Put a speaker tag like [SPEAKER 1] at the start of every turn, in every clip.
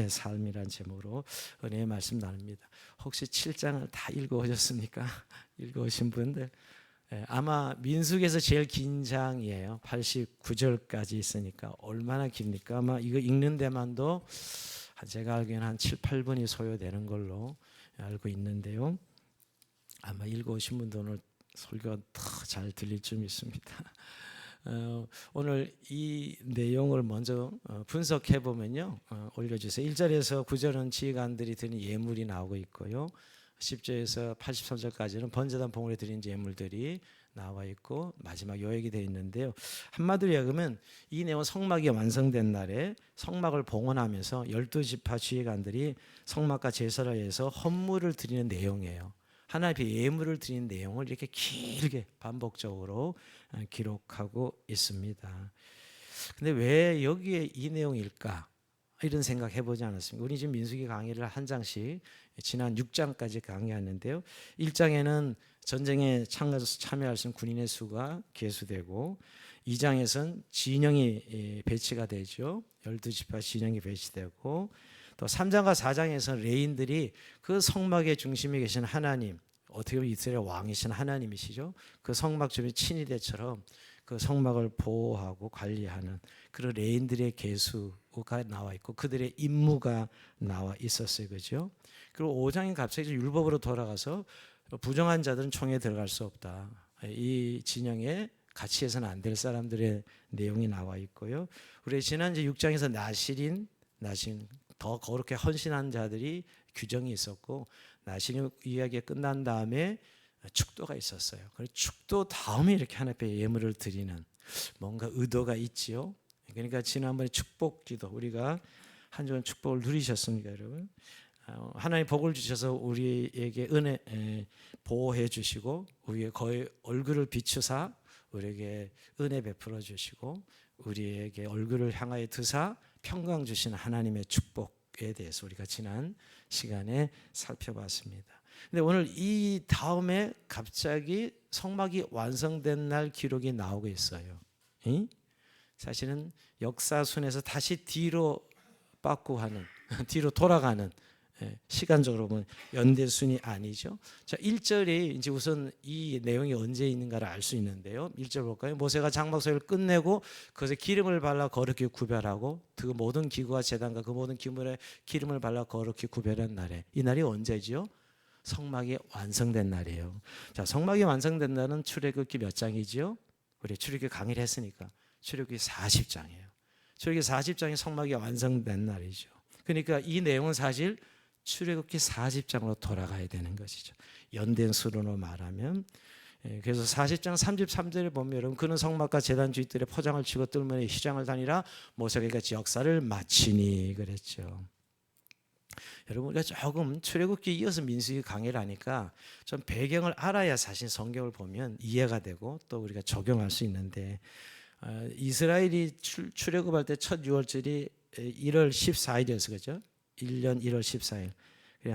[SPEAKER 1] 은혜의 삶이란 제목으로 은혜의 말씀 나눕니다. 혹시 7장을 다 읽어오셨습니까? 읽어오신 분들 아마 민수기에서 제일 긴 장이에요. 89절까지 있으니까 얼마나 깁니까? 아마 이거 읽는 데만도 제가 알기에는 한 7, 8분이 소요되는 걸로 알고 있는데요. 아마 읽어오신 분들 오늘 설교가 더 잘 들릴 줄 믿습니다. 오늘 이 내용을 먼저 분석해 보면요, 올려주세요. 1절에서 9절은 지휘관들이 드린 예물이 나오고 있고요, 10절에서 83절까지는 번제단 봉헌에 드린 예물들이 나와 있고 마지막 요약이 되어 있는데요. 한마디로 이야기하면 이 내용은 성막이 완성된 날에 성막을 봉헌하면서 12지파 지휘관들이 성막과 제사를 위해서 헌물을 드리는 내용이에요. 하나님 앞에 예물을 드리는 내용을 이렇게 길게 반복적으로 기록하고 있습니다. 근데 왜 여기에 이 내용일까? 이런 생각 해보지 않았습니까? 우리 지금 민수기 강의를 한 장씩 지난 6장까지 강의하는데요. 1장에는 전쟁에 참여할 수 있는 군인의 수가 계수되고, 2장에서는 진영이 배치가 되죠. 12지파 진영이 배치되고, 또 3장과 4장에서는 레인들이 그 성막의 중심에 계신 하나님, 어떻게 보면 이스라엘 왕이신 하나님이시죠. 그 성막 주변 친위대처럼 그 성막을 보호하고 관리하는 그런 레인들의 계수가 나와 있고 그들의 임무가 나와 있었어요. 그죠? 그리고 5장에 갑자기 율법으로 돌아가서 부정한 자들은 총에 들어갈 수 없다. 이 진영에 같이 해서는 안 될 사람들의 내용이 나와 있고요. 우리 지난 6장에서 나신 더 거룩해 헌신한 자들이 규정이 있었고, 나신 이야기가 끝난 다음에 축도가 있었어요. 그래서 축도 다음에 이렇게 하나님 앞에 예물을 드리는 뭔가 의도가 있지요. 그러니까 지난번에 축복기도, 우리가 한 주간 축복을 누리셨습니까, 여러분? 하나님 복을 주셔서 우리에게 은혜 보호해 주시고 우리의 거의 얼굴을 비추사 우리에게 은혜 베풀어 주시고 우리에게 얼굴을 향하여 드사 평강 주시는 하나님의 축복에 대해서 우리가 지난 시간에 살펴봤습니다. 근데 오늘 이 다음에 갑자기 성막이 완성된 날 기록이 나오고 있어요. 사실은 역사순에서 다시 뒤로 빠꾸하는 뒤로 돌아가는, 시간적으로 보면 연대순이 아니죠. 자, 1절이 이제 우선 이 내용이 언제 있는가를 알 수 있는데요. 1절 볼까요? 모세가 장막소를 끝내고 그것에 기름을 발라 거룩히 구별하고 그 모든 기구와 제단과 그 모든 기물에 기름을 발라 거룩히 구별한 날에, 이 날이 언제죠? 성막이 완성된 날이에요. 자, 성막이 완성된 날은 출애굽기 몇 장이죠? 우리 출애굽기 강의를 했으니까 출애굽기 40장이에요. 출애굽기 40장이 성막이 완성된 날이죠. 그러니까 이 내용은 사실 출애굽기 40장으로 돌아가야 되는 것이죠. 연된 수로로 말하면. 그래서 40장 33절에 보면 여러분, 그는 성막과 제단 주위들의 포장을 치고 뜰문에 휘장을 다니라 모세가 같이 역사를 마치니 그랬죠. 여러분, 우리가 조금 출애굽기 이어서 민수기 강의를 하니까 좀 배경을 알아야 사실 성경을 보면 이해가 되고 또 우리가 적용할 수 있는데, 이스라엘이 출애굽할 때 첫 유월절이 1월 14일이었어, 그죠? 1년 1월 14일.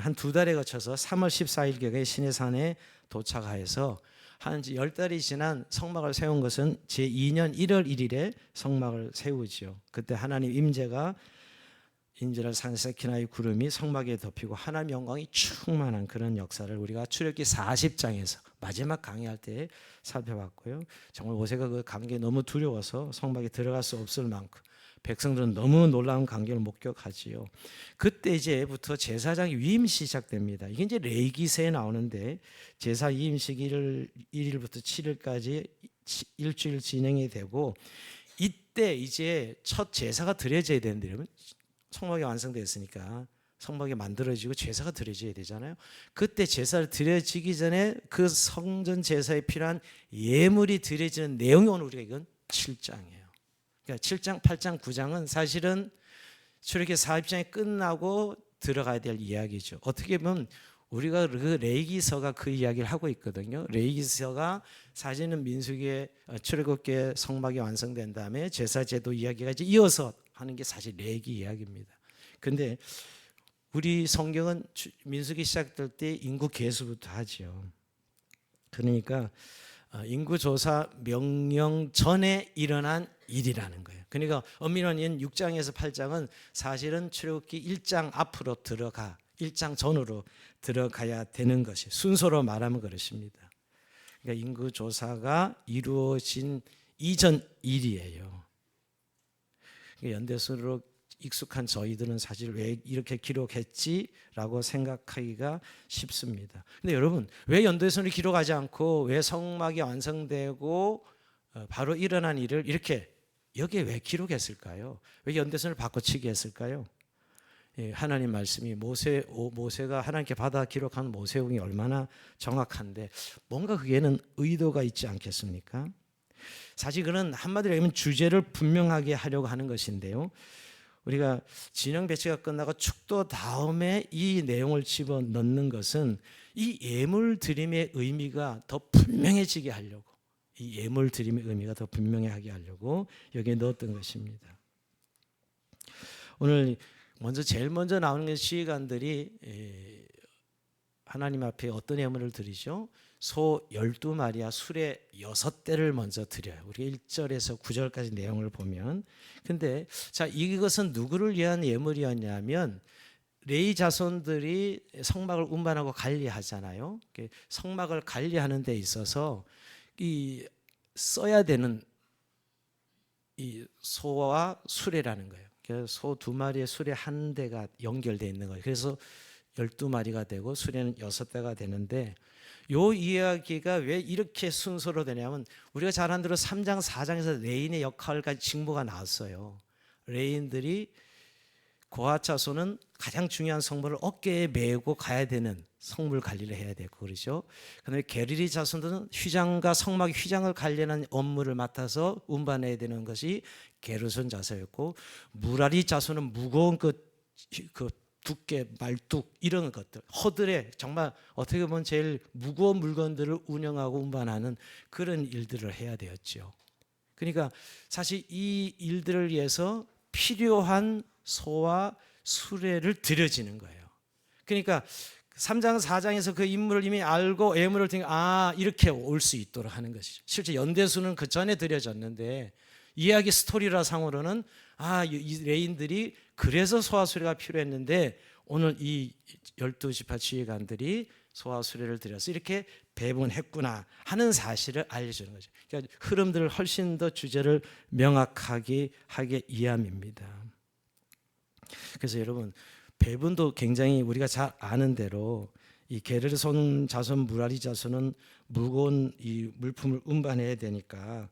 [SPEAKER 1] 한 두 달에 거쳐서 3월 14일경에 시내산에 도착하여서 한 10달이 지난 성막을 세운 것은 제2년 1월 1일에 성막을 세우지요. 그때 하나님 임재가 인제랄 산 세키나의 구름이 성막에 덮이고 하나님 영광이 충만한 그런 역사를 우리가 출애굽기 40장에서 마지막 강의할 때 살펴봤고요. 정말 모세가 그 관계에 너무 두려워서 성막에 들어갈 수 없을 만큼 백성들은 너무 놀라운 광경을 목격하지요. 그때 이제부터 제사장 위임 시작됩니다. 이게 이제 레위기서에 나오는데 제사 위임식 1일부터 7일까지 일주일 진행이 되고, 이때 이제 첫 제사가 드려져야 되는데, 여러분, 성막이 완성됐으니까 성막이 만들어지고 제사가 드려져야 되잖아요. 그때 제사를 드려지기 전에 그 성전 제사에 필요한 예물이 드려지는 내용이 오늘 우리가 이건 7장이에요. 그러니까 7장, 8장, 9장은 사실은 출애굽기 40장이 끝나고 들어가야 될 이야기죠. 어떻게 보면 우리가 그 레위기서가 그 이야기를 하고 있거든요. 레위기서가 사실은 민수기의 출애굽기의 성막이 완성된 다음에 제사제도 이야기가 이제 이어서 하는 게 사실 레위기 이야기입니다. 그런데 우리 성경은 민수기 시작될 때 인구 계수부터 하죠. 그러니까 인구조사 명령 전에 일어난 일이라는 거예요. 그러니까 엄밀한 6장에서 8장은 사실은 출애굽기 1장 앞으로 1장 전으로 들어가야 되는 것이 순서로 말하면 그렇습니다. 그러니까 인구 조사가 이루어진 이전 일이에요. 그러니까 연대수로 익숙한 저희들은 사실 왜 이렇게 기록했지라고 생각하기가 쉽습니다. 근데 여러분, 왜 연대선을 기록하지 않고 왜 성막이 완성되고 바로 일어난 일을 이렇게 여기에 왜 기록했을까요? 왜 연대선을 바꿔치기 했을까요? 하나님 말씀이 모세가 하나님께 받아 기록한 모세오경이 얼마나 정확한데 뭔가 그게는 의도가 있지 않겠습니까? 사실 그는 한마디로 하면 주제를 분명하게 하려고 하는 것인데요. 우리가 진영 배치가 끝나고 축도 다음에 이 내용을 집어넣는 것은 이 예물 드림의 의미가 더 분명해지게 하려고, 이 예물 드림의 의미가 더 분명하게 하려고 여기에 넣었던 것입니다. 오늘 제일 먼저 나오는 시간들이 하나님 앞에 어떤 예물을 드리죠? 소 12마리와 수레 6대를 먼저 드려요. 우리가 1절에서 9절까지 내용을 보면. 근데 자, 이것은 누구를 위한 예물이었냐면 레위 자손들이 성막을 운반하고 관리하잖아요. 성막을 관리하는 데 있어서 이 써야 되는 이 소와 수레라는 거예요. 소 2마리의 수레 한 대가 연결되어 있는 거예요. 그래서 12마리가 되고 수레는 6대가 되는데 요 이야기가 왜 이렇게 순서로 되냐면 우리가 잘 아는 대로 3장 4장에서 레인의 역할과 직무가 나왔어요. 레인들이 고핫 자손은 가장 중요한 성물을 어깨에 메고 가야 되는 성물 관리를 해야 되고 그러죠. 그다음에 게르리 자손들은 휘장과 성막 휘장을 관리하는 업무를 맡아서 운반해야 되는 것이 게르손 자손이었고, 무라리 자손은 무거운 그 두께, 말뚝 이런 것들, 허들에 정말 어떻게 보면 제일 무거운 물건들을 운영하고 운반하는 그런 일들을 해야 되었죠. 그러니까 사실 이 일들을 위해서 필요한 소와 수레를 드려지는 거예요. 그러니까 3장 4장에서 그 인물을 이미 알고 예물을 드리니까 이렇게 올 수 있도록 하는 것이죠. 실제 연대수는 그 전에 드려졌는데 이야기 스토리라 상으로는 이 레인들이 그래서 소와 수레가 필요했는데 오늘 이 12지파 지휘관들이 소와 수레를 드려서 이렇게 배분했구나 하는 사실을 알려주는 거죠. 그러니까 흐름들을 훨씬 더 주제를 명확하게 하게 이함입니다. 그래서 여러분, 배분도 굉장히 우리가 잘 아는 대로 이 게르손 자손, 무라리 자손은 무거운 이 물품을 운반해야 되니까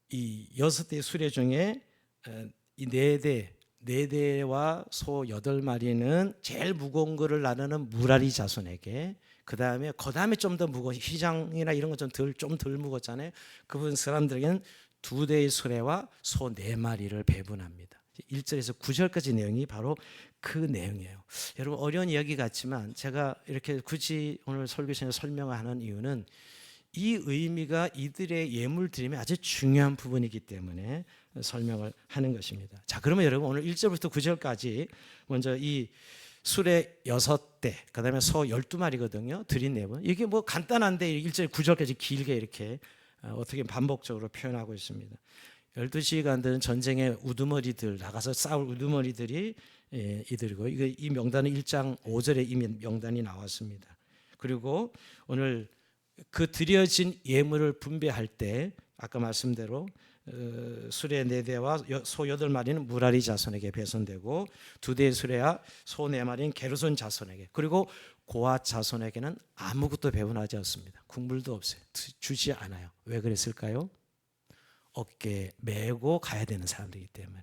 [SPEAKER 1] 이 6대 수레 중에 이 4대와 소 8마리는 제일 무거운 거를 나누는 무라리 자손에게, 그 다음에 좀 더 무거운 휘장이나 이런 거 좀 덜 무겁잖아요. 그분 사람들에게는 2대의 수레와 소 4마리를 배분합니다. 1절에서 9절까지 내용이 바로 그 내용이에요. 여러분, 어려운 이야기 같지만 제가 이렇게 굳이 오늘 설교 시간에 설명하는 이유는 이 의미가 이들의 예물 드림의 아주 중요한 부분이기 때문에 설명을 하는 것입니다. 자, 그러면 여러분 오늘 1절부터 9절까지 먼저 이 수레 6대, 그 다음에 소 12마리거든요. 드린 내용. 이게 뭐 간단한데 1절 9절까지 길게 이렇게 어떻게 반복적으로 표현하고 있습니다. 12지휘관들은 전쟁의 우두머리들, 나가서 싸울 우두머리들이 이들이고, 이 명단은 1장 5절에 이미 명단이 나왔습니다. 그리고 오늘 그 드려진 예물을 분배할 때 아까 말씀대로 수레 4대와 소 8마리는 무라리 자손에게 배선되고 2대의 수레와 소 4마리는 게르손 자손에게, 그리고 고핫 자손에게는 아무것도 배분하지 않습니다. 국물도 없어요. 주지 않아요. 왜 그랬을까요? 어깨에 메고 가야 되는 사람들이기 때문에.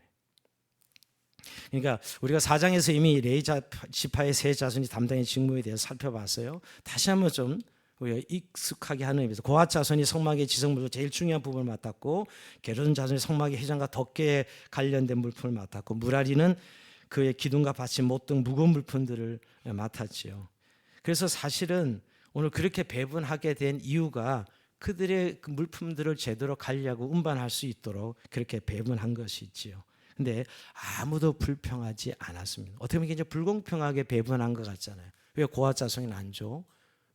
[SPEAKER 1] 그러니까 우리가 4장에서 이미 레위 지파의 세 자손이 담당의 직무에 대해서 살펴봤어요. 다시 한번 좀 우리가 익숙하게 하는 의미에서 고핫 자손이 성막의 지성물로 제일 중요한 부분을 맡았고, 게르손 자손이 성막의 휘장과 덮개에 관련된 물품을 맡았고, 무라리는 그의 기둥과 받침, 못 등 무거운 물품들을 맡았지요. 그래서 사실은 오늘 그렇게 배분하게 된 이유가 그들의 그 물품들을 제대로 관리하고 운반할 수 있도록 그렇게 배분한 것이지요. 근데 아무도 불평하지 않았습니다. 어떻게 보면 굉장히 불공평하게 배분한 것 같잖아요. 왜 고핫 자손이 안 줘?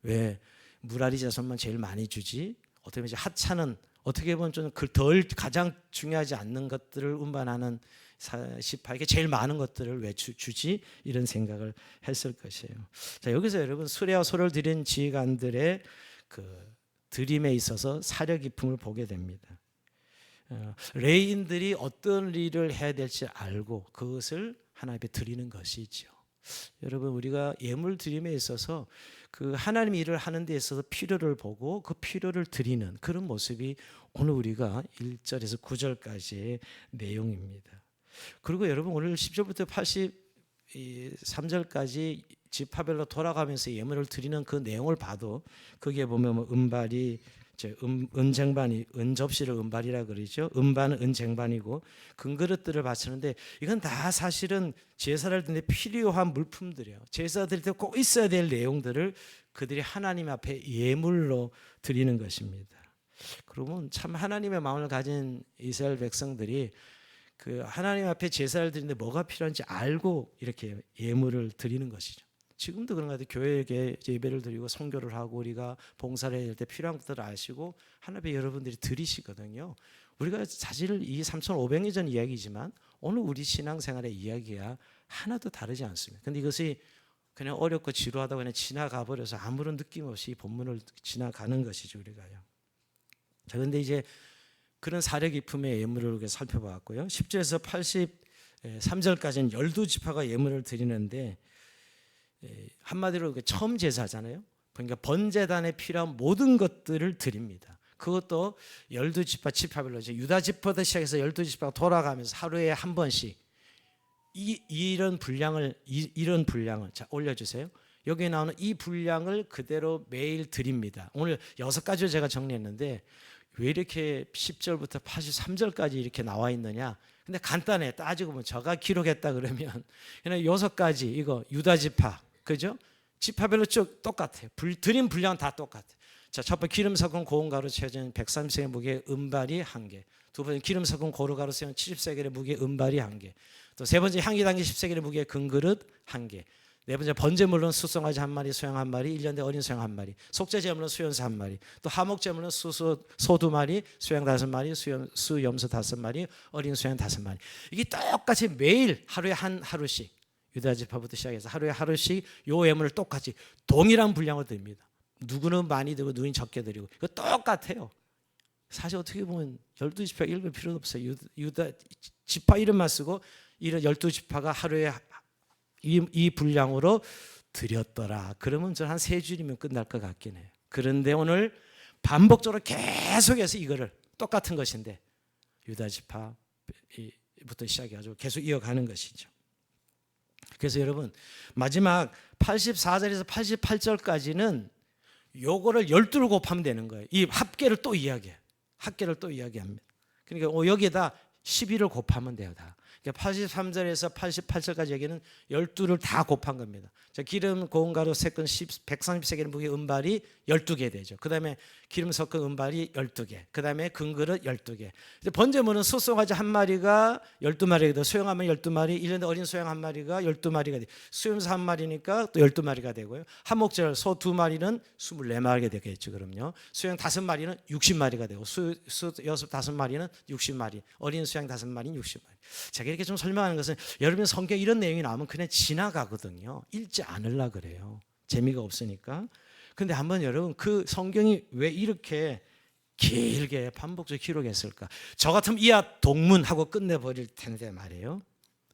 [SPEAKER 1] 왜 무라리 자손만 제일 많이 주지? 어떻게 보면 이제 하찮은 어떻게 보면 좀 덜 가장 중요하지 않는 것들을 운반하는 18개 제일 많은 것들을 왜 주지? 이런 생각을 했을 것이에요. 자, 여기서 여러분 수레와 소를 드린 지휘관들의 그 드림에 있어서 사려 깊음을 보게 됩니다. 레인들이 어떤 일을 해야 될지 알고 그것을 하나님 앞에 드리는 것이죠. 여러분 우리가 예물 드림에 있어서 그 하나님 일을 하는 데 있어서 필요를 보고 그 필요를 드리는 그런 모습이 오늘 우리가 1절에서 9절까지의 내용입니다. 그리고 여러분 오늘 10절부터 83절까지 지파별로 돌아가면서 예물을 드리는 그 내용을 봐도 거기에 보면 뭐 은발이 은쟁반이 은접시를 은발이라 그러죠. 은반은 은쟁반이고 금그릇들을 바치는데 이건 다 사실은 제사를 드릴 때 필요한 물품들이에요. 제사 드릴 때 꼭 있어야 될 내용들을 그들이 하나님 앞에 예물로 드리는 것입니다. 그러면 참 하나님의 마음을 가진 이스라엘 백성들이 그 하나님 앞에 제사를 드리는데 뭐가 필요한지 알고 이렇게 예물을 드리는 것이죠. 지금도 그런 것 같아요. 교회에 예배를 드리고 선교를 하고 우리가 봉사를 해야 될 때 필요한 것들을 아시고 하나님의 여러분들이 드리시거든요. 우리가 사실 이 3,500년 전 이야기지만 오늘 우리 신앙생활의 이야기가 하나도 다르지 않습니다. 그런데 이것이 그냥 어렵고 지루하다고 그냥 지나가 버려서 아무런 느낌 없이 본문을 지나가는 것이죠, 우리가요. 자, 그런데 이제 그런 사려 깊음의 예물을 우리가 살펴봤고요. 10절에서 83절까지는 12지파가 예물을 드리는데 한마디로 처음 제사잖아요. 그러니까 번제단에 필요한 모든 것들을 드립니다. 그것도 12지파 지파별로 유다 지파부터 시작해서 12지파가 돌아가면서 하루에 한 번씩 이런 분량을 자 올려주세요. 여기에 나오는 이 분량을 그대로 매일 드립니다. 오늘 6가지로 제가 정리했는데 왜 이렇게 10절부터 83절까지 이렇게 나와 있느냐? 근데 간단해. 따지고 보면 저가 기록했다 그러면 그냥 6가지 이거 유다 지파 그죠? 지파별로 쭉 똑같아요. 드린 분량은 다 똑같아요. 자, 첫 번째 기름 섞은 고운 가루 채워진 130세겔 무게 은발이 1개. 두 번째 기름 섞은 고루 가루 채운 70세겔의 무게 은발이 1개. 또 세 번째 향기 담긴 10세겔의 무게 금그릇 1개. 네 번째 번제물은 수송아지 1마리, 소양 1마리, 1년 된 어린 소양 1마리, 속죄제물은 수염소 1마리, 또 하목제물은 소 2마리, 수양 5마리, 수염소 5마리, 어린 수양 5마리. 이게 똑같이 매일 하루에 하루씩 유다 지파부터 시작해서 하루에 하루씩 요 예물을 똑같이 동일한 분량을 드립니다. 누구는 많이 드리고 누구는 적게 드리고 이거 똑같아요. 사실 어떻게 보면 12지파 읽을 필요도 없어요. 유다 지파 이름만 쓰고 이런 12지파가 하루에 이 분량으로 드렸더라. 그러면 저 한 3줄이면 끝날 것 같긴 해요. 그런데 오늘 반복적으로 계속해서 이거를 똑같은 것인데 유다 지파부터 시작해가지고 계속 이어가는 것이죠. 그래서 여러분 마지막 84절에서 88절까지는 요거를 12를 곱하면 되는 거예요. 이 합계를 또 이야기해요. 합계를 또 이야기합니다. 그러니까 여기에다 12를 곱하면 돼요. 다. 83절에서 88절까지 여기는 12를 다 곱한 겁니다. 자, 기름 고운 가루 3건 130세겔 무게 은발이 12개 되죠. 그 다음에 기름 섞은 은발이 12개. 그 다음에 금그릇 12개. 번제물은 수송아지 1마리가 12마리가 되고 소양 1마리 12마리, 1년 된 어린 소양 1마리가 12마리가 되고 수염소 1마리니까 또 12마리가 되고요. 한목절 소 2마리는 24마리가 되겠죠. 그럼요. 수양 5마리는 60마리가 되고 여섯 5마리는 60마리, 어린 수양 5마리는 60마리. 제가 이렇게 좀 설명하는 것은 여러분 성경에 이런 내용이 나오면 그냥 지나가거든요. 읽지 않으려고 그래요. 재미가 없으니까. 근데 한번 여러분 그 성경이 왜 이렇게 길게 반복적으로 기록했을까? 저 같으면 이하 동문하고 끝내버릴 텐데 말이에요.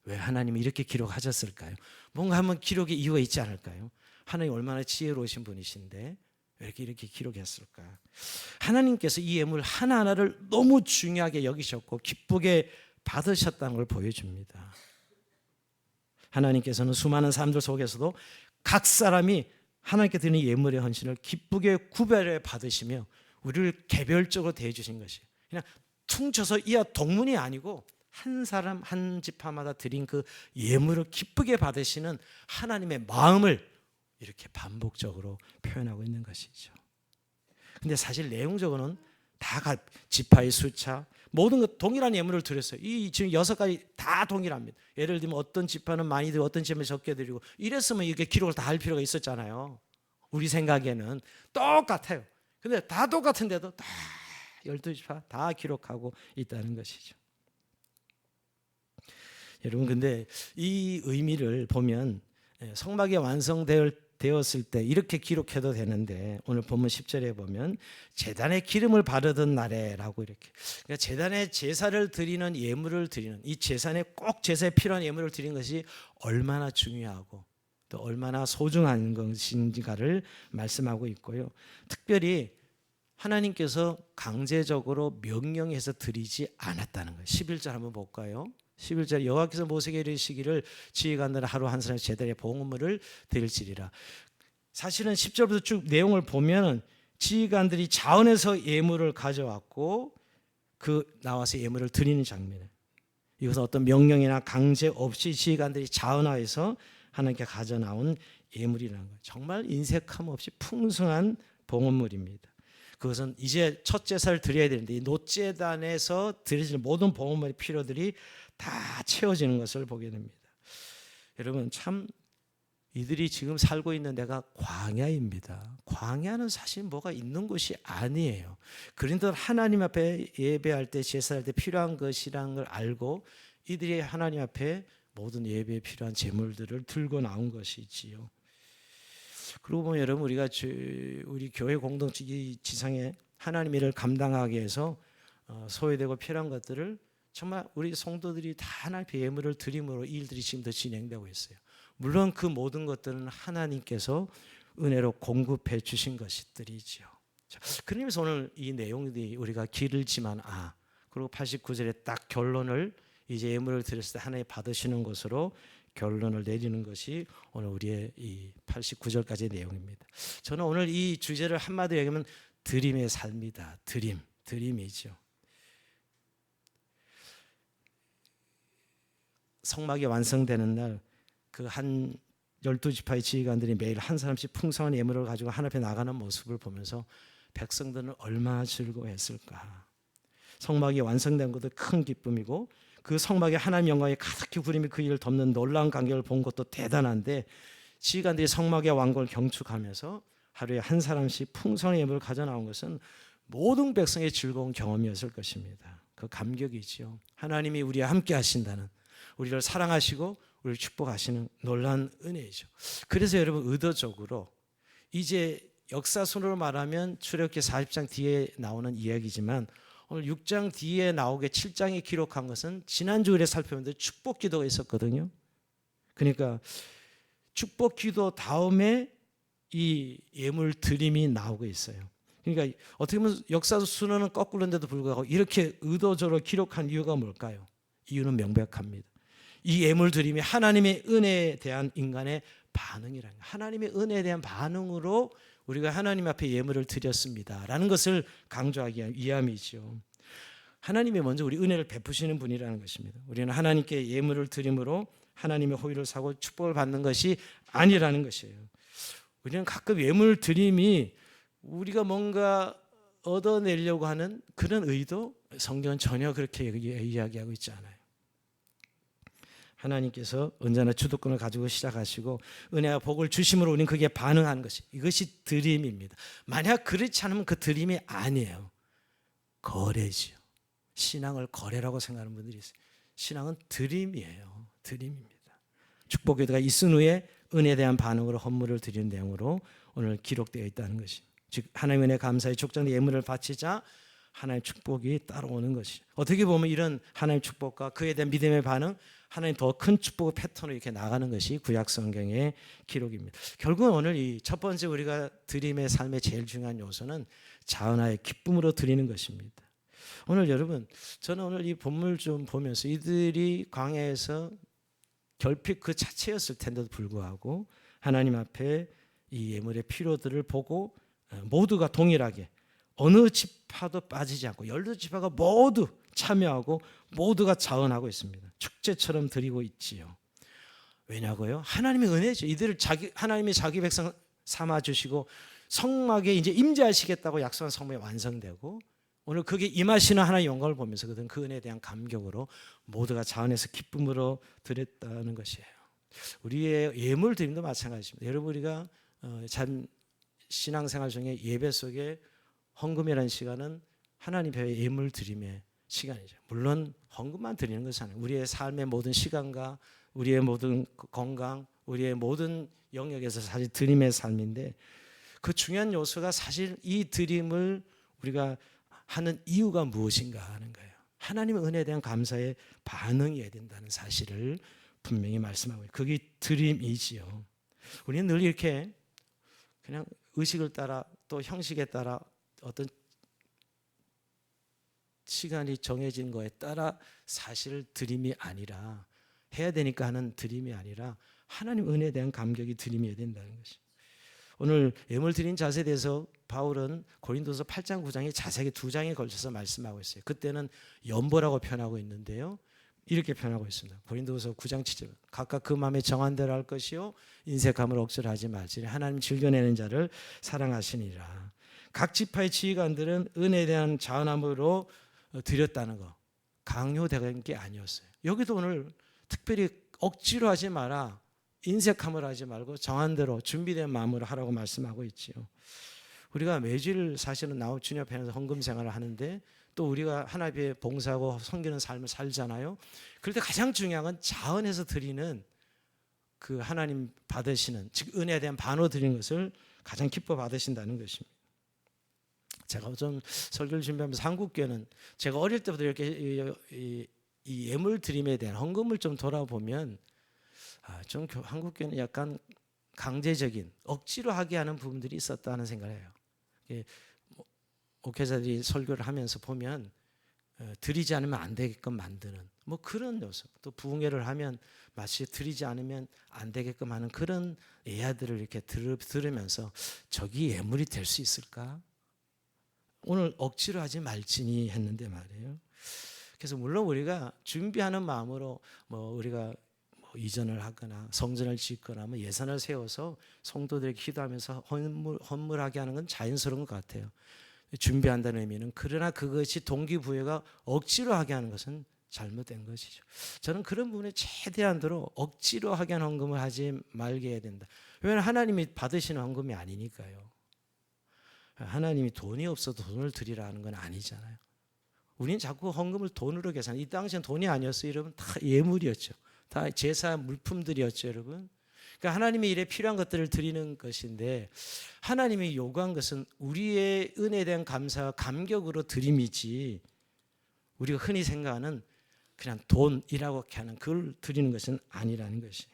[SPEAKER 1] 왜 하나님이 이렇게 기록하셨을까요? 뭔가 한번 기록의 이유가 있지 않을까요? 하나님 얼마나 지혜로우신 분이신데 왜 이렇게 기록했을까? 하나님께서 이 예물 하나하나를 너무 중요하게 여기셨고 기쁘게 받으셨다는 걸 보여줍니다. 하나님께서는 수많은 사람들 속에서도 각 사람이 하나님께 드리는 예물의 헌신을 기쁘게 구별해 받으시며 우리를 개별적으로 대해 주신 것이에요. 그냥 퉁쳐서 이하 동문이 아니고 한 사람 한 지파마다 드린 그 예물을 기쁘게 받으시는 하나님의 마음을 이렇게 반복적으로 표현하고 있는 것이죠. 근데 사실 내용적으로는 다 지파의 숫자 모든 것 동일한 예물을 드렸어요. 이 지금 6가지 다 동일합니다. 예를 들면 어떤 지파는 많이 드리고 어떤 지파는 적게 드리고 이랬으면 이렇게 기록을 다 할 필요가 있었잖아요. 우리 생각에는 똑같아요. 근데 다 똑같은데도 다 12지파 다 기록하고 있다는 것이죠. 여러분, 근데 이 의미를 보면 성막이 완성되었을 때 이렇게 기록해도 되는데, 오늘 본문 10절에 보면 제단에 기름을 바르던 날에라고 이렇게, 그러니까 제단에 제사를 드리는, 예물을 드리는, 이 제사에 꼭 제사에 필요한 예물을 드리는 것이 얼마나 중요하고 또 얼마나 소중한 것인가를 말씀하고 있고요. 특별히 하나님께서 강제적으로 명령해서 드리지 않았다는 거예요. 11절 한번 볼까요? 11절, 여호와께서 모세에게 이르시기를 지휘관들은 하루 한 사람씩 제단에 봉헌물을 드릴지리라. 사실은 10절부터 쭉 내용을 보면 지휘관들이 자원해서 예물을 가져왔고 나와서 예물을 드리는 장면이에요. 이것은 어떤 명령이나 강제 없이 지휘관들이 자원하여서 하나님께 가져 나온 예물이라는 거예요. 정말 인색함 없이 풍성한 봉헌물입니다. 그것은 이제 첫 제사를 드려야 되는데 이 놋제단에서 드려지는 모든 봉헌물의 필요들이 다 채워지는 것을 보게 됩니다. 여러분, 참 이들이 지금 살고 있는 데가 광야입니다. 광야는 사실 뭐가 있는 곳이 아니에요. 그런데 하나님 앞에 예배할 때, 제사할 때 필요한 것이라는 걸 알고 이들이 하나님 앞에 모든 예배에 필요한 제물들을 들고 나온 것이지요. 그러고 보면 여러분, 우리가 우리 교회 공동체 지상에 하나님 일을 감당하기 위해서 소외되고 필요한 것들을 정말 우리 성도들이 다 하나님 앞에 예물을 드림으로 이 일들이 지금 더 진행되고 있어요. 물론 그 모든 것들은 하나님께서 은혜로 공급해 주신 것들이죠. 그러면서 오늘 이 내용들이 우리가 길지만 그리고 89절에 딱 결론을, 이제 예물을 드렸을 때 하나님 받으시는 것으로 결론을 내리는 것이 오늘 우리의 이 89절까지의 내용입니다. 저는 오늘 이 주제를 한마디로 얘기하면 드림의 삶이다. 드림이죠. 성막이 완성되는 날 그 한 12지파의 지휘관들이 매일 한 사람씩 풍성한 예물을 가지고 하나님 앞에 나가는 모습을 보면서 백성들은 얼마나 즐거워했을까. 성막이 완성된 것도 큰 기쁨이고 그 성막에 하나님 영광이 가득히 구름이 그 일을 덮는 놀라운 광경을 본 것도 대단한데, 지휘관들이 성막의 왕국을 경축하면서 하루에 한 사람씩 풍성한 예물을 가져 나온 것은 모든 백성의 즐거운 경험이었을 것입니다. 그 감격이지요. 하나님이 우리와 함께 하신다는, 우리를 사랑하시고 우리를 축복하시는 놀라운 은혜이죠. 그래서 여러분, 의도적으로 이제 역사순으로 말하면 출애굽기 40장 뒤에 나오는 이야기지만 오늘 6장 뒤에 나오게 7장에 기록한 것은 지난주 우리 살펴봤는데 축복 기도가 있었거든요. 그러니까 축복 기도 다음에 이 예물 드림이 나오고 있어요. 그러니까 어떻게 보면 역사 순서는 거꾸로인데도 불구하고 이렇게 의도적으로 기록한 이유가 뭘까요? 이유는 명백합니다. 이 예물 드림이 하나님의 은혜에 대한 인간의 반응이라는 거예요. 하나님의 은혜에 대한 반응으로 우리가 하나님 앞에 예물을 드렸습니다라는 것을 강조하기 위함이죠. 하나님이 먼저 우리 은혜를 베푸시는 분이라는 것입니다. 우리는 하나님께 예물을 드림으로 하나님의 호의를 사고 축복을 받는 것이 아니라는 것이에요. 우리는 가끔 예물 드림이 우리가 뭔가 얻어내려고 하는 그런 의도, 성경은 전혀 그렇게 이야기하고 있지 않아요. 하나님께서 언제나 주도권을 가지고 시작하시고 은혜와 복을 주심으로 우리는 그게 반응하는 것이, 이것이 드림입니다. 만약 그렇지 않으면 그 드림이 아니에요. 거래지요. 신앙을 거래라고 생각하는 분들이 있어요. 신앙은 드림이에요. 드림입니다. 축복기도가 있은 후에 은혜에 대한 반응으로 헌물을 드리는 내용으로 오늘 기록되어 있다는 것이, 즉 하나님의 은혜 감사의 족장의 예물을 바치자 하나님의 축복이 따라오는 것이죠. 어떻게 보면 이런 하나님의 축복과 그에 대한 믿음의 반응, 하나님 더 큰 축복의 패턴으로 이렇게 나가는 것이 구약 성경의 기록입니다. 결국은 오늘 이 첫 번째 우리가 드림의 삶의 제일 중요한 요소는 자은하의 기쁨으로 드리는 것입니다. 오늘 여러분, 저는 오늘 이 본문을 좀 보면서 이들이 광야에서 결핍 그 자체였을 텐데도 불구하고 하나님 앞에 이 예물의 필요들을 보고 모두가 동일하게 어느 지파도 빠지지 않고 12지파가 모두 참여하고 모두가 자원하고 있습니다. 축제처럼 드리고 있지요. 왜냐고요? 하나님의 은혜죠. 이들을 하나님이 자기 백성 삼아 주시고 성막에 이제 임재하시겠다고 약속한 성막이 완성되고 오늘 그게 임하시는 하나님의 영광을 보면서 그 은혜에 대한 감격으로 모두가 자원해서 기쁨으로 드렸다는 것이에요. 우리의 예물 드림도 마찬가지입니다. 여러분, 우리가 참 신앙생활 중에 예배 속에 헌금이라는 시간은 하나님 앞에 예물 드림의 시간이죠. 물론 헌금만 드리는 것이 아니에요. 우리의 삶의 모든 시간과 우리의 모든 건강, 우리의 모든 영역에서 사실 드림의 삶인데, 그 중요한 요소가 사실 이 드림을 우리가 하는 이유가 무엇인가 하는 거예요. 하나님의 은혜에 대한 감사의 반응이어야 된다는 사실을 분명히 말씀하고 있어요. 그게 드림이지요. 우리는 늘 이렇게 그냥 의식을 따라 또 형식에 따라 어떤 시간이 정해진 거에 따라 사실 드림이 아니라, 해야 되니까 하는 드림이 아니라 하나님 은혜에 대한 감격이 드림이어야 된다는 것이. 오늘 예물 드린 자세에 대해서 바울은 고린도서 8장 9장에 자세하게 2장에 걸쳐서 말씀하고 있어요. 그때는 연보라고 표현하고 있는데요, 이렇게 표현하고 있습니다. 고린도서 9장 7절, 각각 그 마음에 정한 대로 할 것이요 인색함을 억지로 하지 말지니 하나님 즐겨내는 자를 사랑하시니라. 각 지파의 지휘관들은 은혜에 대한 자원함으로 드렸다는 거 강요된 게 아니었어요. 여기도 오늘 특별히 억지로 하지 마라, 인색함을 하지 말고 정한 대로 준비된 마음으로 하라고 말씀하고 있지요. 우리가 매주일 사실은 나올 주님 앞에서 헌금 생활을 하는데, 또 우리가 하나님의 봉사하고 섬기는 삶을 살잖아요. 그럴 때 가장 중요한 건 자원해서 드리는 그 하나님 받으시는, 즉 은혜에 대한 반어 드리는 것을 가장 기뻐 받으신다는 것입니다. 제가 좀 설교를 준비하면서 한국교회는 제가 어릴 때부터 이렇게 이 예물 드림에 대한 헌금을 좀 돌아보면 좀 한국교회는 약간 강제적인, 억지로 하게 하는 부분들이 있었다는 생각을 해요. 목회자들이 설교를 하면서 보면 드리지 않으면 안 되게끔 만드는 뭐 그런 요소, 또 부흥회를 하면 마치 드리지 않으면 안 되게끔 하는 그런 예화들을 이렇게 들으면서 저기 예물이 될 수 있을까? 오늘 억지로 하지 말지니 했는데 말이에요. 그래서 물론 우리가 준비하는 마음으로 우리가 이전을 하거나 성전을 짓거나 예산을 세워서 성도들에게 기도하면서 헌물하게 하는 건 자연스러운 것 같아요. 준비한다는 의미는. 그러나 그것이 동기부여가 억지로 하게 하는 것은 잘못된 것이죠. 저는 그런 부분에 최대한도로 억지로 하게 하는 헌금을 하지 말게 해야 된다. 왜냐하면 하나님이 받으시는 헌금이 아니니까요. 하나님이 돈이 없어도 돈을 드리라는 건 아니잖아요. 우리는 자꾸 헌금을 돈으로 계산해요. 이 당시엔 돈이 아니었어요. 여러분, 다 예물이었죠. 다 제사 물품들이었죠, 여러분. 그러니까 하나님의 일에 필요한 것들을 드리는 것인데, 하나님이 요구한 것은 우리의 은혜에 대한 감사와 감격으로 드림이지, 우리가 흔히 생각하는 그냥 돈이라고 하는 그걸 드리는 것은 아니라는 것이에요.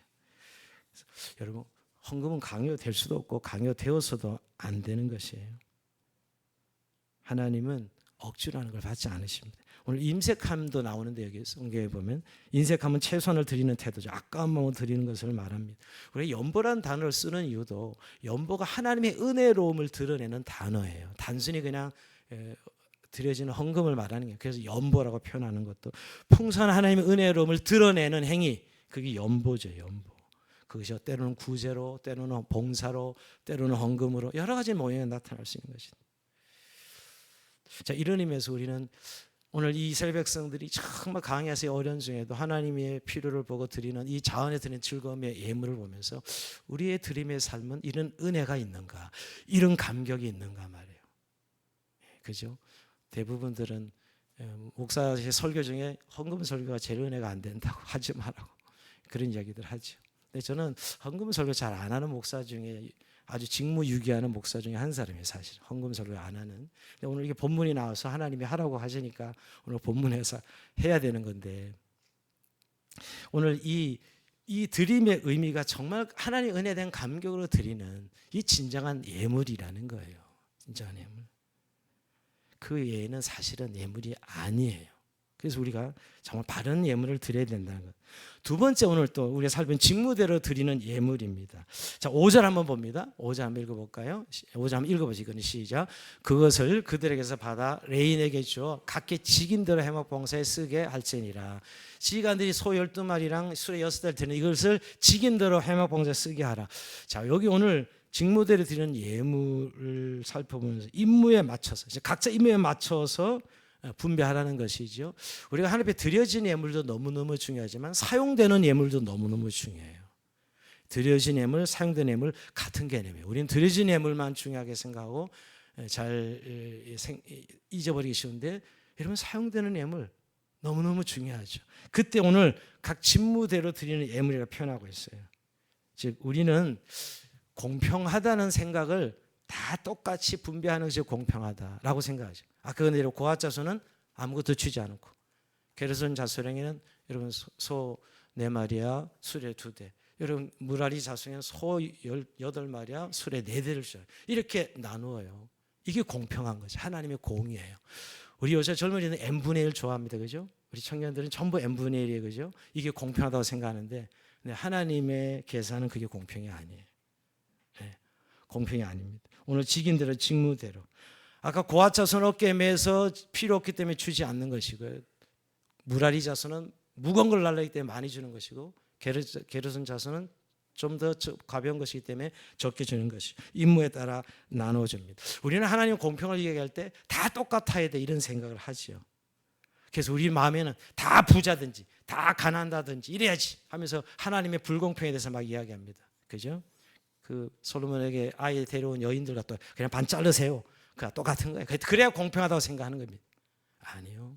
[SPEAKER 1] 여러분, 헌금은 강요될 수도 없고 강요되어서도 안 되는 것이에요. 하나님은 억지로 하는 걸 받지 않으십니다. 오늘 인색함도 나오는데, 여기 성경에 보면 인색함은 최선을 드리는 태도죠. 아까운 마음으로 드리는 것을 말합니다. 우리가 연보라는 단어를 쓰는 이유도 연보가 하나님의 은혜로움을 드러내는 단어예요. 단순히 그냥 드려지는 헌금을 말하는 게, 그래서 연보라고 표현하는 것도 풍성한 하나님의 은혜로움을 드러내는 행위, 그게 연보죠. 연보. 그것이 때로는 구제로, 때로는 봉사로, 때로는 헌금으로 여러 가지 모양에 나타날 수 있는 것입니다. 자, 이런 의미에서 우리는 오늘 이 이스라엘 백성들이 정말 강해서의 어려운 중에도 하나님의 필요를 보고 드리는 이 자원에 드리는 즐거움의 예물을 보면서 우리의 드림의 삶은 이런 은혜가 있는가, 이런 감격이 있는가 말이에요. 그죠? 대부분들은 목사의 설교 중에 헌금 설교가 제일 은혜가 안 된다고 하지 말라고 그런 이야기들 하죠. 근데 저는 헌금 설교 잘 안 하는 목사 중에 아주 직무유기하는 목사 중에 한 사람이에요. 사실 헌금 설교 안 하는. 근데 오늘 이게 본문이 나와서 하나님이 하라고 하시니까 오늘 본문에서 해야 되는 건데, 오늘 이 드림의 의미가 정말 하나님의 은혜에 대한 감격으로 드리는 이 진정한 예물이라는 거예요. 진정한 예물. 그 예는 사실은 예물이 아니에요. 그래서 우리가 정말 바른 예물을 드려야 된다는 것. 두 번째, 오늘 또 우리가 살펴본 직무대로 드리는 예물입니다. 자, 5절 한번 봅니다. 5절 한번 읽어볼까요? 5절 한번 읽어보시거든요. 시작. 그것을 그들에게서 받아 레인에게 주어 각기 직임대로 해먹 봉사에 쓰게 할지니라. 지휘관들이 소 12마리랑 수레 6달 드는 이것을 직임대로 해먹 봉사에 쓰게 하라. 자, 여기 오늘 직무대로 드리는 예물을 살펴보면서 임무에 맞춰서, 각자 임무에 맞춰서 분배하라는 것이죠. 우리가 하나님 앞에 드려진 예물도 너무너무 중요하지만 사용되는 예물도 너무너무 중요해요. 드려진 예물, 사용된 예물 같은 개념이에요. 우리는 드려진 예물만 중요하게 생각하고 잘 잊어버리기 쉬운데 여러분 사용되는 예물 너무너무 중요하죠. 그때 오늘 각 직무대로 드리는 예물이라고 표현하고 있어요. 즉 우리는 공평하다는 생각을 다 똑같이 분배하는 것이 공평하다라고 생각하죠. 아까 그대로 고아 자손은 아무것도 주지 않고 게르손 자손에게는 여러분 소 4마리와 수레 2대, 여러분 무라리 자손에게는 소 18마리와 수레 4대를 줘요. 이렇게 나누어요. 이게 공평한 거죠. 하나님의 공이에요. 우리 요새 젊은이들은 n분의 1 좋아합니다. 그죠? 우리 청년들은 전부 n분의 1이에요. 그죠? 이게 공평하다고 생각하는데 하나님의 계산은 그게 공평이 아니에요. 네, 공평이 아닙니다. 오늘 직인대로 직무대로. 아까 고아 자손 어깨에 매서 필요 없기 때문에 주지 않는 것이고요. 무라리 자손은 무거운 걸 날리기 때문에 많이 주는 것이고 게르손 자손은 좀 더 가벼운 것이기 때문에 적게 주는 것이 임무에 따라 나눠줍니다. 우리는 하나님 공평을 얘기할 때 다 똑같아야 돼 이런 생각을 하지요. 그래서 우리 마음에는 다 부자든지 다 가난하든지 이래야지 하면서 하나님의 불공평에 대해서 막 이야기합니다. 그죠? 그 솔로몬에게 아이 데려온 여인들 갖다 그냥 반 자르세요. 그냥 똑같은 거예요. 그래야 공평하다고 생각하는 겁니다. 아니요.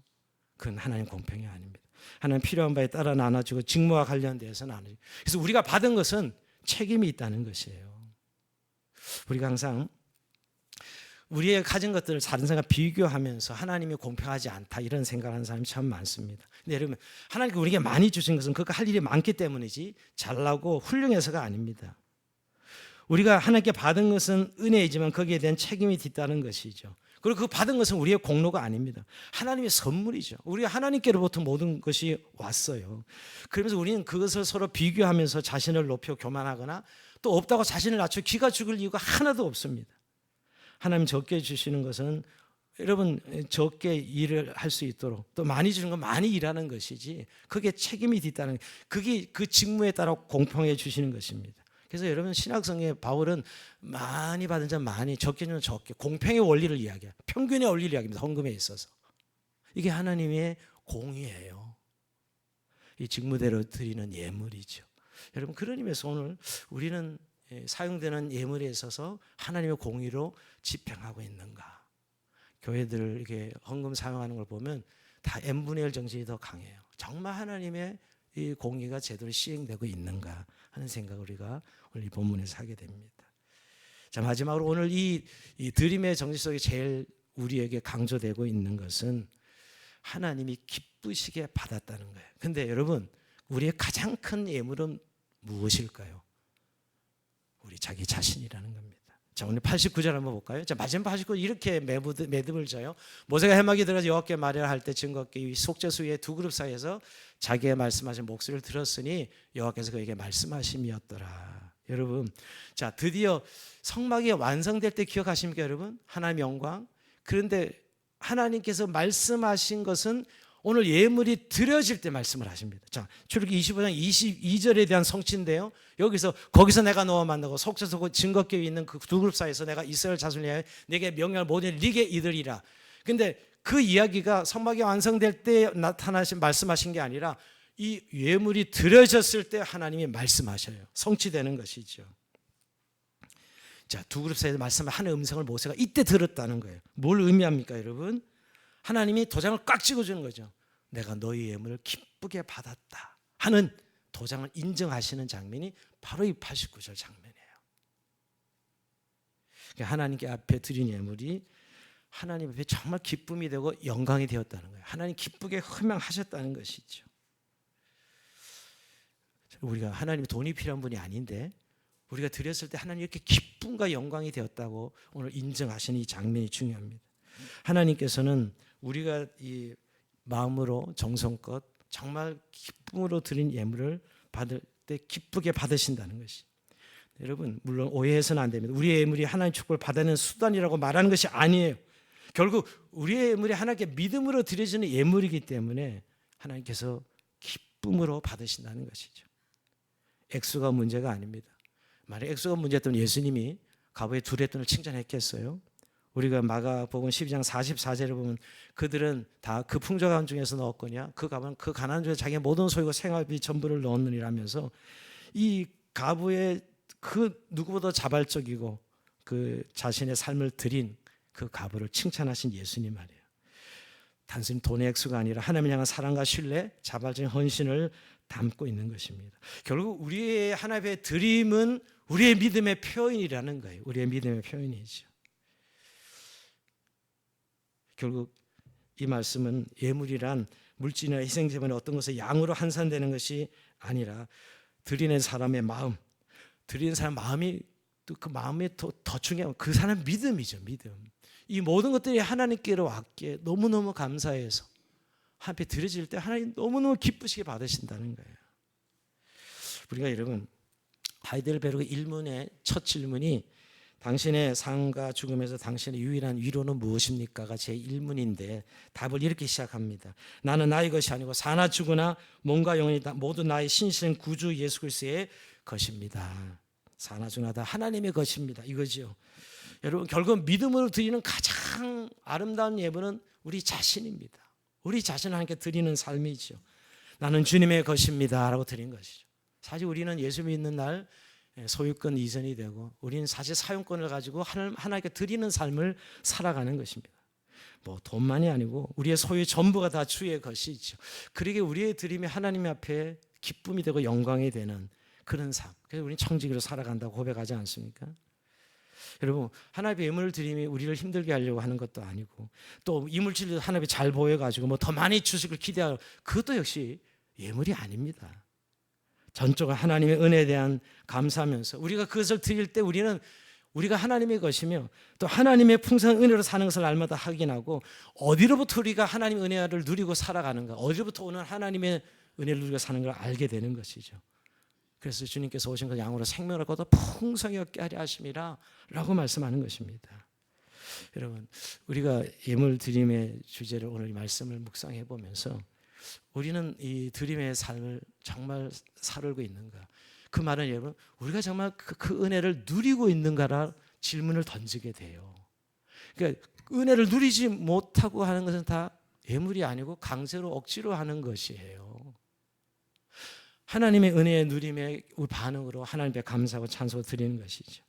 [SPEAKER 1] 그건 하나님 공평이 아닙니다. 하나님 필요한 바에 따라 나눠주고 직무와 관련돼서 나눠주고. 그래서 우리가 받은 것은 책임이 있다는 것이에요. 우리가 항상 우리의 가진 것들을 다른 사람과 비교하면서 하나님이 공평하지 않다 이런 생각하는 사람이 참 많습니다. 근데 여러분 하나님께 우리에게 많이 주신 것은 그가 할 일이 많기 때문이지 잘나고 훌륭해서가 아닙니다. 우리가 하나님께 받은 것은 은혜이지만 거기에 대한 책임이 있다는 것이죠. 그리고 그 받은 것은 우리의 공로가 아닙니다. 하나님의 선물이죠. 우리가 하나님께로부터 모든 것이 왔어요. 그러면서 우리는 그것을 서로 비교하면서 자신을 높여 교만하거나 또 없다고 자신을 낮춰 기가 죽을 이유가 하나도 없습니다. 하나님 적게 주시는 것은 여러분 적게 일을 할 수 있도록 또 많이 주는 건 많이 일하는 것이지 그게 책임이 있다는 그게 그 직무에 따라 공평해 주시는 것입니다. 그래서 여러분 신약성경에 바울은 많이 받은 자 많이 적게 주면 적게 공평의 원리를 이야기해요. 평균의 원리를 이야기합니다. 헌금에 있어서. 이게 하나님의 공의예요. 이 직무대로 드리는 예물이죠. 여러분 그런 의미에서 오늘 우리는 사용되는 예물에 있어서 하나님의 공의로 집행하고 있는가. 교회들 이렇게 헌금 사용하는 걸 보면 다 n분의 1 정신이 더 강해요. 정말 하나님의 이 공의가 제대로 시행되고 있는가 하는 생각을 우리가 오늘 이 본문에서 하게 됩니다. 자, 마지막으로 오늘 이 드림의 정신 속에 제일 우리에게 강조되고 있는 것은 하나님이 기쁘시게 받았다는 거예요. 근데 여러분 우리의 가장 큰 예물은 무엇일까요? 우리 자기 자신이라는 겁니다. 자, 오늘 89절 한번 볼까요? 자, 마지막 89절 이렇게 매듭을 져요. 모세가 해막에 들어가서 여호와께 말하라 할 때 증거께 이 속죄수 위에 두 그룹 사이에서 자기의 말씀하신 목소리를 들었으니 여호와께서 그에게 말씀하심이었더라. 여러분, 자 드디어 성막이 완성될 때 기억하십니까, 여러분? 하나님의 영광. 그런데 하나님께서 말씀하신 것은 오늘 예물이 드려질 때 말씀을 하십니다. 자, 출애굽기 25장 22절에 대한 성취인데요. 거기서 내가 너와 만나고 속죄소 증거궤에 있는 그 두 그룹 사이에서 내가 이스라엘 자손을 위하여 내게 명령을 모든 네게 이르리라. 근데 그 이야기가 성막이 완성될 때 말씀하신 게 아니라 이 예물이 드려졌을 때 하나님이 말씀하셔요. 성취되는 것이죠. 자, 두 그룹 사이에서 말씀을 하는 음성을 모세가 이때 들었다는 거예요. 뭘 의미합니까, 여러분? 하나님이 도장을 꽉 찍어주는 거죠. 내가 너희 예물을 기쁘게 받았다 하는 도장을 인정하시는 장면이 바로 이 89절 장면이에요. 그러니까 하나님께 앞에 드린 예물이 하나님 앞에 정말 기쁨이 되고 영광이 되었다는 거예요. 하나님 기쁘게 흠양하셨다는 것이죠. 우리가 하나님이 돈이 필요한 분이 아닌데 우리가 드렸을 때 하나님 이렇게 기쁨과 영광이 되었다고 오늘 인정하시는 이 장면이 중요합니다. 하나님께서는 우리가 이 마음으로 정성껏 정말 기쁨으로 드린 예물을 받을 때 기쁘게 받으신다는 것이. 여러분 물론 오해해서는 안 됩니다. 우리의 예물이 하나님 축복을 받아내는 수단이라고 말하는 것이 아니에요. 결국 우리의 예물이 하나님께 믿음으로 드려지는 예물이기 때문에 하나님께서 기쁨으로 받으신다는 것이죠. 액수가 문제가 아닙니다. 만약 액수가 문제였던 예수님이 가부의 두 렛돈을 칭찬했겠어요? 우리가 마가복음 12장 44절을 보면 그들은 다 그 풍족한 중에서 넣었거냐 그 가난한 중에 자기의 모든 소유와 생활비 전부를 넣었느니라면서 이 가부의 그 누구보다 자발적이고 그 자신의 삶을 드린 그 과부를 칭찬하신 예수님 말이에요. 단순히 돈의 액수가 아니라 하나님을 향한 사랑과 신뢰, 자발적인 헌신을 담고 있는 것입니다. 결국 우리의 하나님의 드림은 우리의 믿음의 표현이라는 거예요. 우리의 믿음의 표현이죠. 결국 이 말씀은 예물이란 물질이나 희생제물의 어떤 것을 양으로 환산되는 것이 아니라 드리는 사람의 마음, 드리는 사람 마음이 또 그 마음이 더 중요한 그 사람 믿음이죠. 믿음. 이 모든 것들이 하나님께로 왔기에 너무너무 감사해서 하나님께 드려질 때 하나님 너무너무 기쁘시게 받으신다는 거예요. 우리가 여러분 하이델베르그 일문의 첫 질문이 당신의 삶과 죽음에서 당신의 유일한 위로는 무엇입니까가 제 1문인데 답을 이렇게 시작합니다. 나는 나의 것이 아니고 사나 죽으나 몸과 영혼이 모두 나의 신실한 구주 예수 그리스도의 것입니다. 사나 죽으나 다 하나님의 것입니다. 이거죠. 여러분 결국 믿음으로 드리는 가장 아름다운 예물은 우리 자신입니다. 우리 자신을 하나님께 드리는 삶이죠. 나는 주님의 것입니다 라고 드린 것이죠. 사실 우리는 예수 믿는 날 소유권 이전이 되고 우리는 사실 사용권을 가지고 하나님께 드리는 삶을 살아가는 것입니다. 뭐 돈만이 아니고 우리의 소유 전부가 다 주의 것이죠. 그러기에 우리의 드림이 하나님 앞에 기쁨이 되고 영광이 되는 그런 삶. 그래서 우리는 청지기로 살아간다고 고백하지 않습니까? 여러분 하나님의 예물을 드림이 우리를 힘들게 하려고 하는 것도 아니고 또 이물질도 하나님이 잘 보여가지고 뭐 더 많이 주식을 기대하고 그것도 역시 예물이 아닙니다. 전적으로 하나님의 은혜에 대한 감사하면서 우리가 그것을 드릴 때 우리가 하나님의 것이며 또 하나님의 풍성한 은혜로 사는 것을 날마다 확인하고 어디로부터 우리가 하나님의 은혜를 누리고 살아가는가 어디로부터 오는 하나님의 은혜를 누리고 사는 걸 알게 되는 것이죠. 그래서 주님께서 오신 그 양으로 생명을 얻고 풍성히 얻게 하려 하심이라 라고 말씀하는 것입니다. 여러분 우리가 예물 드림의 주제를 오늘 이 말씀을 묵상해 보면서 우리는 이 드림의 삶을 정말 살고 있는가? 그 말은 여러분 우리가 정말 그 은혜를 누리고 있는가라 질문을 던지게 돼요. 그러니까 은혜를 누리지 못하고 하는 것은 다 예물이 아니고 강제로 억지로 하는 것이에요. 하나님의 은혜의 누림의 반응으로 하나님께 감사하고 찬송을 드리는 것이죠.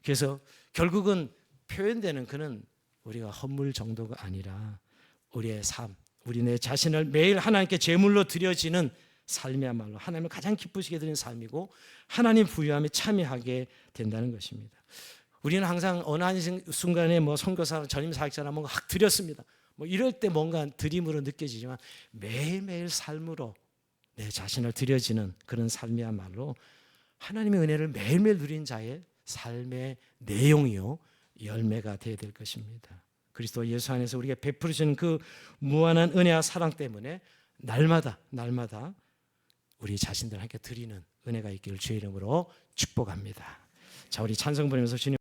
[SPEAKER 1] 그래서 결국은 표현되는 그는 우리가 헌물 정도가 아니라 우리의 삶, 우리 내 자신을 매일 하나님께 제물로 드려지는 삶이야말로 하나님을 가장 기쁘시게 드리는 삶이고 하나님 부유함에 참여하게 된다는 것입니다. 우리는 항상 어느 한 순간에 뭐 선교사나 전임 사역자나 뭔가 확 드렸습니다. 뭐 이럴 때 뭔가 드림으로 느껴지지만 매일매일 삶으로 내 자신을 드려지는 그런 삶이야말로 하나님의 은혜를 매일매일 누린 자의 삶의 내용이요 열매가 되어야 될 것입니다. 그리스도 예수 안에서 우리가 베풀으신 그 무한한 은혜와 사랑 때문에 날마다 우리 자신들 함께 드리는 은혜가 있기를 주의 이름으로 축복합니다. 자, 우리 찬송 부르면서 주님